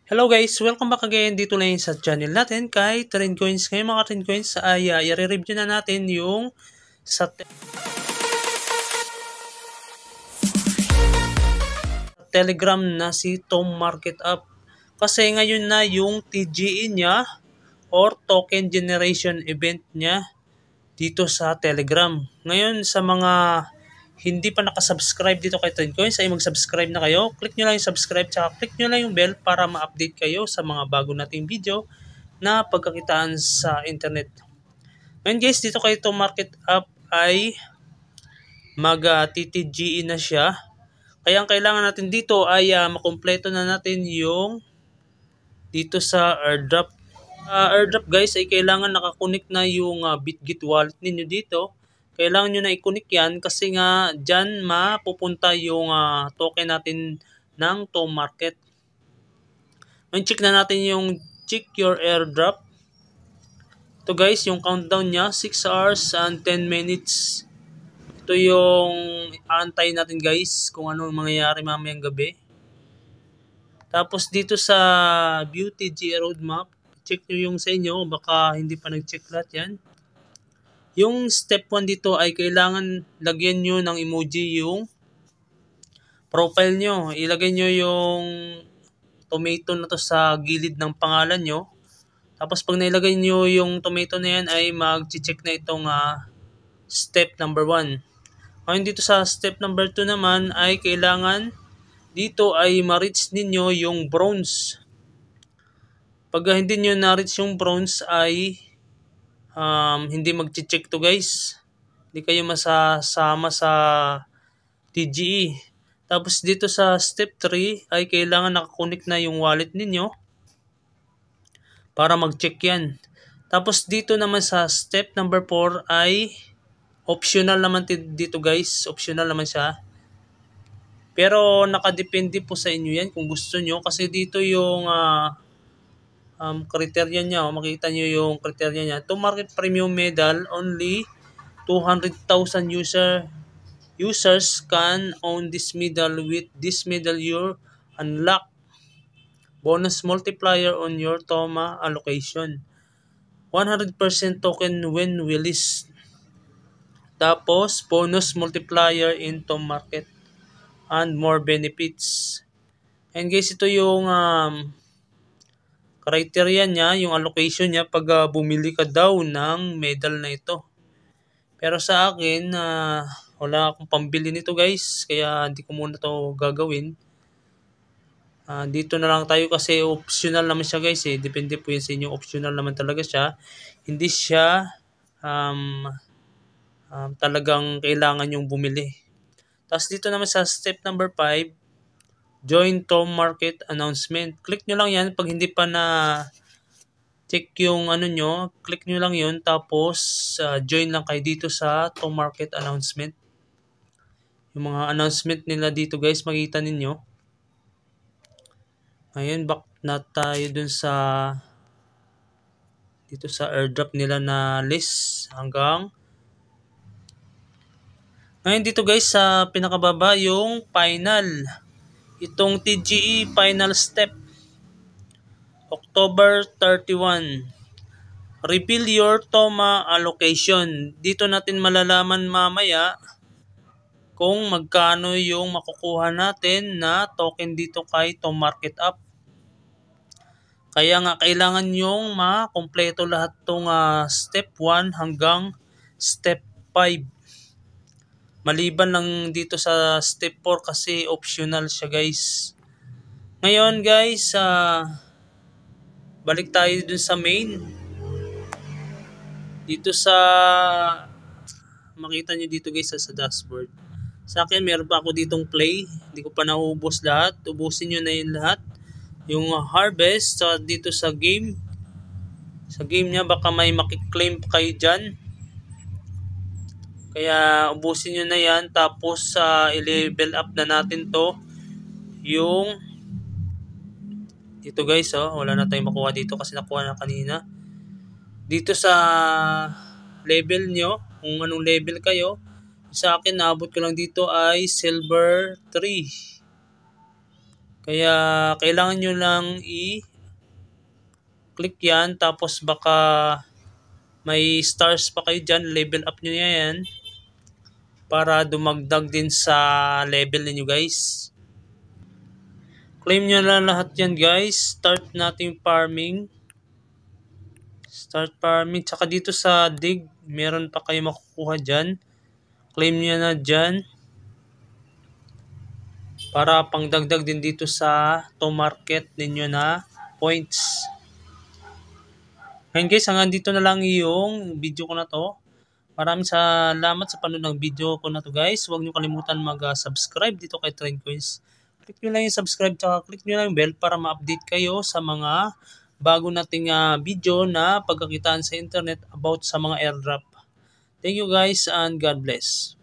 Hello guys! Welcome back again dito lang sa channel natin kay Trend Coins. Ngayon mga Trend Coins ay i-review na natin yung sa Telegram na si Tom Market Up. Kasi ngayon na yung TGE niya or Token Generation Event niya dito sa Telegram. Ngayon sa mga hindi pa nakasubscribe dito kay Trendcoins ay mag-subscribe na kayo. Click nyo lang yung subscribe tsaka click nyo lang yung bell para ma-update kayo sa mga bago nating video na pagkakitaan sa internet. Ngayon guys, dito kay Tom Market Up ay mag-TTGE na siya. Kaya ang kailangan natin dito ay makumpleto na natin yung dito sa airdrop. Airdrop guys ay kailangan nakakunik na yung Bitget wallet ninyo dito. Kailangan nyo na i-connect yan kasi nga dyan mapupunta yung token natin ng Tom Market. Ngayon check na natin yung check your airdrop. Ito guys yung countdown niya 6 hours and 10 minutes. Ito yung antay natin guys kung ano mangyayari mamayang gabi. Tapos dito sa Beauty G roadmap, check nyo yung sa inyo, baka hindi pa nag-check lahat yan. Yung step 1 dito ay kailangan lagyan nyo ng emoji yung profile nyo. Ilagay nyo yung tomato na to sa gilid ng pangalan nyo. Tapos pag nailagay nyo yung tomato na yan ay mag-check na itong step number 1. Ngayon dito sa step number 2 naman ay kailangan dito ay ma-reach ninyo yung bronze. Pag hindi nyo na-reach yung bronze ay hindi mag-check to guys. Hindi kayo masasama sa TGE. Tapos dito sa step 3 ay kailangan nakakunik na yung wallet ninyo para mag-check yan. Tapos dito naman sa step number 4 ay optional naman dito guys. Optional naman siya. Pero nakadepende po sa inyo yan kung gusto nyo. Kasi dito yung criteria niya. Makita nyo yung criteria niya. To market premium medal, only 200,000 users can own this medal. With this medal, you unlock bonus multiplier on your TOMA allocation. 100% token when released. Tapos, bonus multiplier in Tom Market and more benefits. And guys, ito yung criteria niya, yung allocation niya pag bumili ka daw ng medal na ito. Pero sa akin, wala akong pambili nito guys, kaya hindi ko muna to gagawin. Dito na lang tayo kasi optional naman siya guys eh. Depende po yan sa inyo, optional naman talaga siya. Hindi siya talagang kailangan yung bumili. Tapos dito naman sa step number 5, join Tom Market announcement. Click nyo lang yan pag hindi pa na check yung ano nyo. Click nyo lang yun tapos join lang kayo dito sa Tom Market announcement. Yung mga announcement nila dito guys, makita ninyo. Ngayon back na tayo dun sa dito sa airdrop nila na list hanggang ngayon dito guys sa pinakababa yung final. Itong TGE final step. October 31. Reveal your TOMA allocation. Dito natin malalaman mamaya kung magkano yung makukuha natin na token dito kay Tom Market Up. Kaya nga kailangan yung makompleto lahat tong step 1 hanggang step 5. Maliban lang dito sa step 4 kasi optional siya guys. Ngayon guys, balik tayo dun sa main. Dito sa makita nyo dito guys sa dashboard. Sa akin meron pa ako ditong play. Hindi ko pa naubos lahat. Ubusin nyo na yun lahat. Yung harvest dito sa game. Sa game niya baka may makiklaim pa kayo dyan. Kaya ubusin nyo na yan. Tapos i-level up na natin to. Yung dito guys wala na tayong makuha dito kasi nakuha na kanina. Dito sa level nyo, kung anong level kayo, sa akin naabot ko lang dito ay silver 3. Kaya kailangan nyo lang i-click yan, tapos baka may stars pa kayo dyan, level up nyo yan para dumagdag din sa level ninyo guys. Claim nyo na lahat yan guys. Start natin farming. Start farming. Tsaka dito sa dig, meron pa kayo makukuha dyan. Claim nyo na dyan. Para pangdagdag din dito sa to market ninyo na points. Ngayon guys, hanggang dito na lang yung video ko na to. Maraming salamat sa panonood ng video ko na to guys. Huwag nyo kalimutan mag-subscribe dito kay Trendcoins. Click nyo lang yung subscribe, tsaka click nyo lang yung bell para ma-update kayo sa mga bago nating video na pagkakitaan sa internet about sa mga airdrop. Thank you guys and God bless.